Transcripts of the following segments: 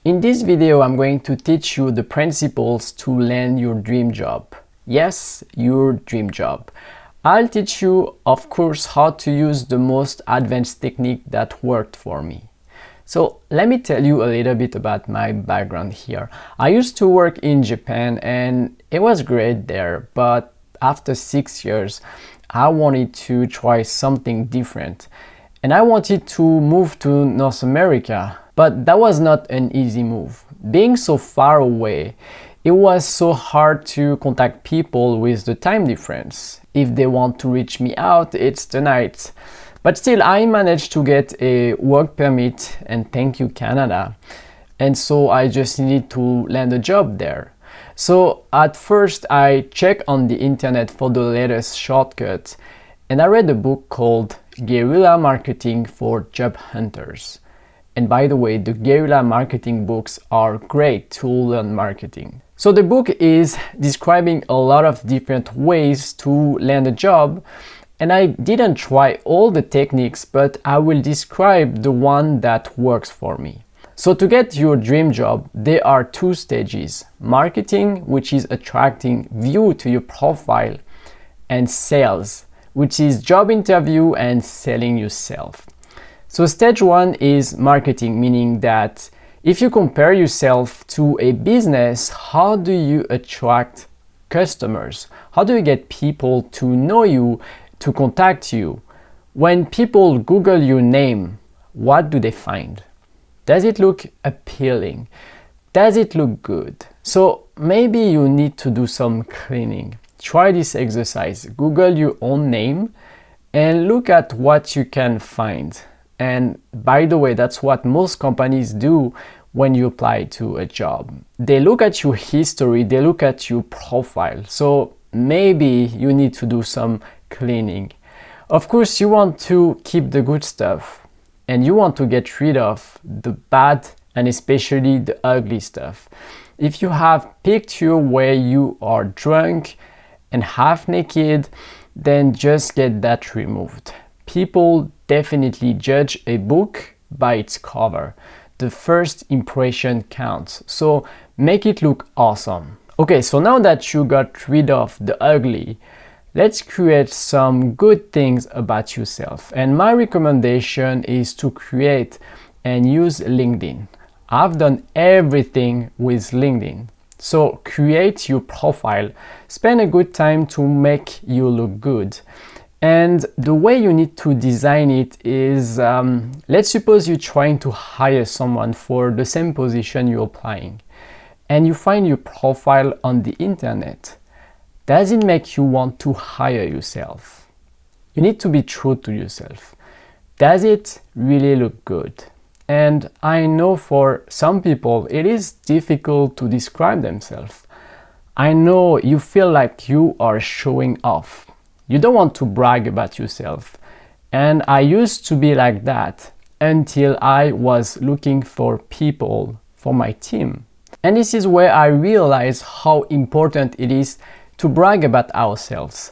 In this video, I'm going to teach you the principles to land your dream job. Yes, your dream job. I'll teach you, of course, how to use the most advanced technique that worked for me. So let me tell you a little bit about my background here. I used to work in Japan and it was great there, but after 6 years, I wanted to try something different. And I wanted to move to North America, but that was not an easy move. Being so far away, it was so hard to contact people with the time difference. If they want to reach me out, it's the night. But still, I managed to get a work permit, and thank you, Canada. And so I just needed to land a job there. So at first, I checked on the internet for the latest shortcut, and I read a book called Guerrilla Marketing for Job Hunters. And by the way, the guerrilla marketing books are great to learn marketing. So the book is describing a lot of different ways to land a job. And I didn't try all the techniques, but I will describe the one that works for me. So to get your dream job, there are 2 stages. Marketing, which is attracting view to your profile, and sales, which is job interview and selling yourself. So stage 1 is marketing, meaning that if you compare yourself to a business, how do you attract customers? How do you get people to know you, to contact you? When people Google your name, what do they find? Does it look appealing? Does it look good? So maybe you need to do some cleaning. Try this exercise. Google your own name and look at what you can find. And by the way, that's what most companies do when you apply to a job. They look at your history, they look at your profile. So maybe you need to do some cleaning. Of course, you want to keep the good stuff and you want to get rid of the bad and especially the ugly stuff. If you have picture where you are drunk and half naked, then just get that removed. People definitely judge a book by its cover. The first impression counts, so make it look awesome. Okay, so now that you got rid of the ugly, let's create some good things about yourself. And my recommendation is to create and use LinkedIn. I've done everything with LinkedIn. So create your profile, spend a good time to make you look good. And the way you need to design it is, let's suppose you're trying to hire someone for the same position you're applying, and you find your profile on the internet. Does it make you want to hire yourself? You need to be true to yourself. Does it really look good? And I know for some people it is difficult to describe themselves. I know you feel like you are showing off. You don't want to brag about yourself. And I used to be like that until I was looking for people for my team. And this is where I realized how important it is to brag about ourselves.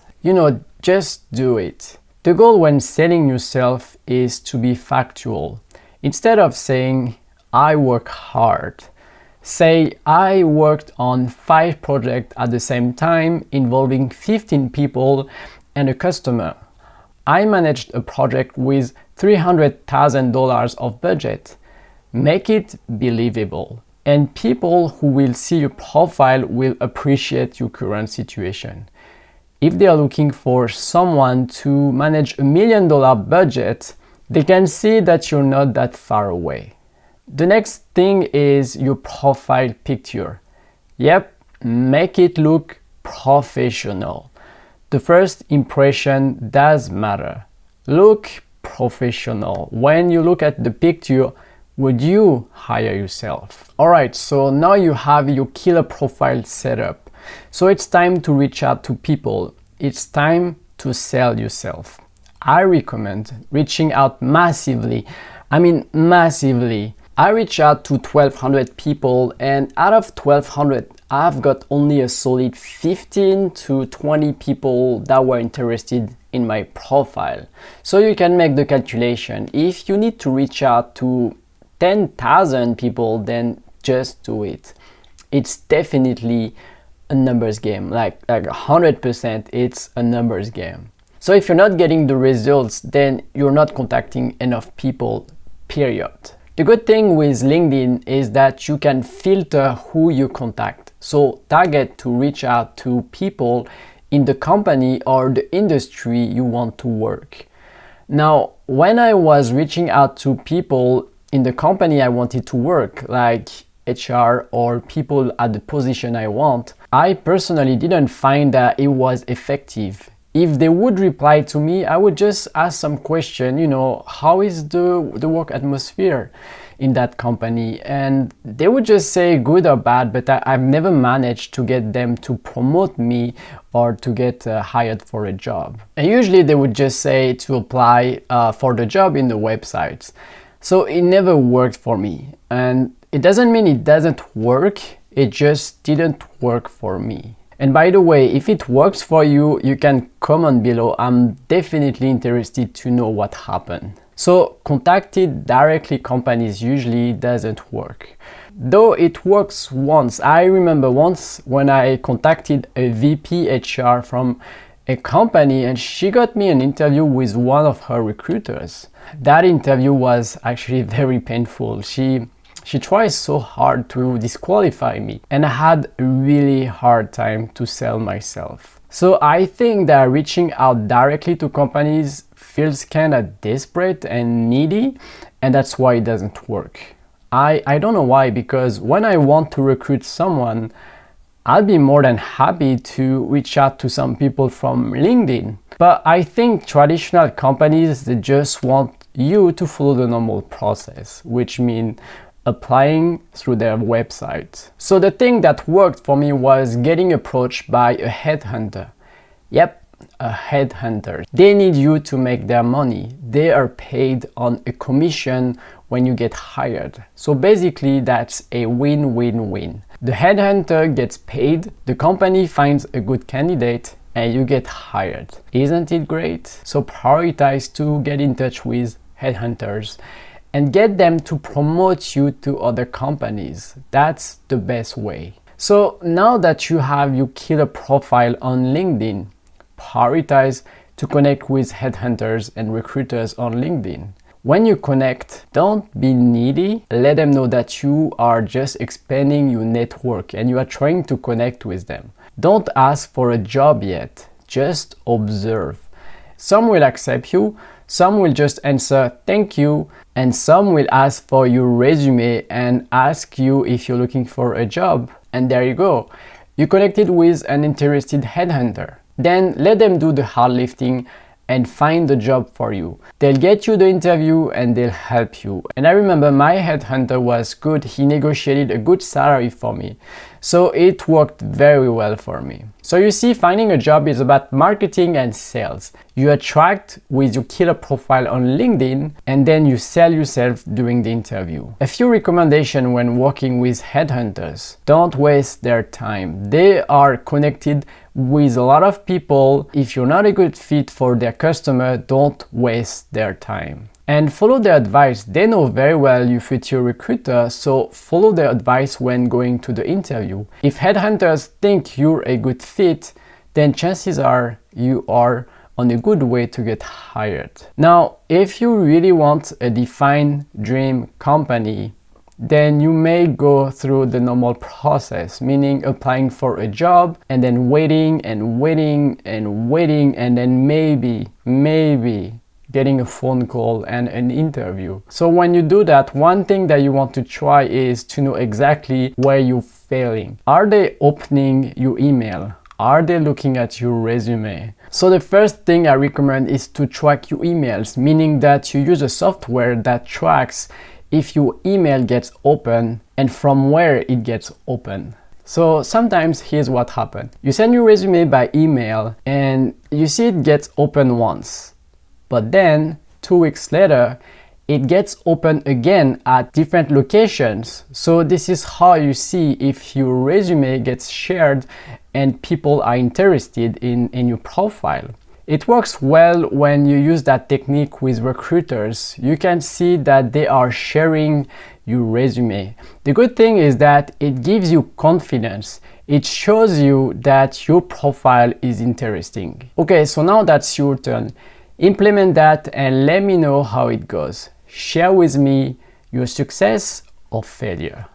Just do it. The goal when selling yourself is to be factual. Instead of saying, I work hard, say, I worked on 5 projects at the same time involving 15 people and a customer. I managed a project with $300,000 of budget. Make it believable. And people who will see your profile will appreciate your current situation. If they are looking for someone to manage $1 million budget, they can see that you're not that far away. The next thing is your profile picture. Yep, make it look professional. The first impression does matter. Look professional. When you look at the picture, would you hire yourself? Alright, so now you have your killer profile set up. So it's time to reach out to people. It's time to sell yourself. I recommend reaching out massively. Massively. I reach out to 1,200 people, and out of 1,200, I've got only a solid 15 to 20 people that were interested in my profile. So you can make the calculation. If you need to reach out to 10,000 people, then just do it. It's definitely a numbers game, like 100% it's a numbers game. So if you're not getting the results, then you're not contacting enough people, period. The good thing with LinkedIn is that you can filter who you contact. So target to reach out to people in the company or the industry you want to work. Now, when I was reaching out to people in the company I wanted to work, like HR or people at the position I want, I personally didn't find that it was effective. If they would reply to me, I would just ask some question, how is the work atmosphere in that company? And they would just say good or bad, but I've never managed to get them to promote me or to get hired for a job. And usually they would just say to apply for the job in the websites. So it never worked for me. And it doesn't mean it doesn't work, it just didn't work for me. And by the way, if it works for you, you can comment below. I'm definitely interested to know what happened. So contacting directly companies usually doesn't work. Though it works once. I remember once when I contacted a VP HR from a company and she got me an interview with one of her recruiters. That interview was actually very painful. She tries so hard to disqualify me and I had a really hard time to sell myself. So I think that reaching out directly to companies feels kind of desperate and needy, and that's why it doesn't work. I don't know why, because when I want to recruit someone, I'll be more than happy to reach out to some people from LinkedIn. But I think traditional companies, they just want you to follow the normal process, which means applying through their website. So the thing that worked for me was getting approached by a headhunter. Yep, a headhunter. They need you to make their money. They are paid on a commission when you get hired. So basically that's a win-win-win. The headhunter gets paid, the company finds a good candidate, and you get hired. Isn't it great? So prioritize to get in touch with headhunters and get them to promote you to other companies. That's the best way. So now that you have your killer profile on LinkedIn, prioritize to connect with headhunters and recruiters on LinkedIn. When you connect, don't be needy. Let them know that you are just expanding your network and you are trying to connect with them. Don't ask for a job yet, just observe. Some will accept you, some will just answer thank you, and some will ask for your resume and ask you if you're looking for a job. And there you go. You connected with an interested headhunter. Then let them do the hard lifting and find the job for you. They'll get you the interview and they'll help you. And I remember my headhunter was good. He negotiated a good salary for me. So it worked very well for me. So you see, finding a job is about marketing and sales. You attract with your killer profile on LinkedIn and then you sell yourself during the interview. A few recommendations when working with headhunters. Don't waste their time. They are connected with a lot of people. If you're not a good fit for their customer, don't waste their time. And follow their advice. They know very well you fit your recruiter, so follow their advice when going to the interview. If headhunters think you're a good fit, then chances are you are on a good way to get hired. Now, if you really want a defined dream company, then you may go through the normal process, meaning applying for a job and then waiting and waiting and waiting and then maybe getting a phone call and an interview. So when you do that, one thing that you want to try is to know exactly where you're failing. Are they opening your email? Are they looking at your resume? So the first thing I recommend is to track your emails, meaning that you use a software that tracks if your email gets open and from where it gets open. So sometimes here's what happened. You send your resume by email and you see it gets open once. But then 2 weeks later, it gets open again at different locations. So this is how you see if your resume gets shared and people are interested in your profile. It works well when you use that technique with recruiters. You can see that they are sharing your resume. The good thing is that it gives you confidence. It shows you that your profile is interesting. Okay, so now that's your turn. Implement that and let me know how it goes. Share with me your success or failure.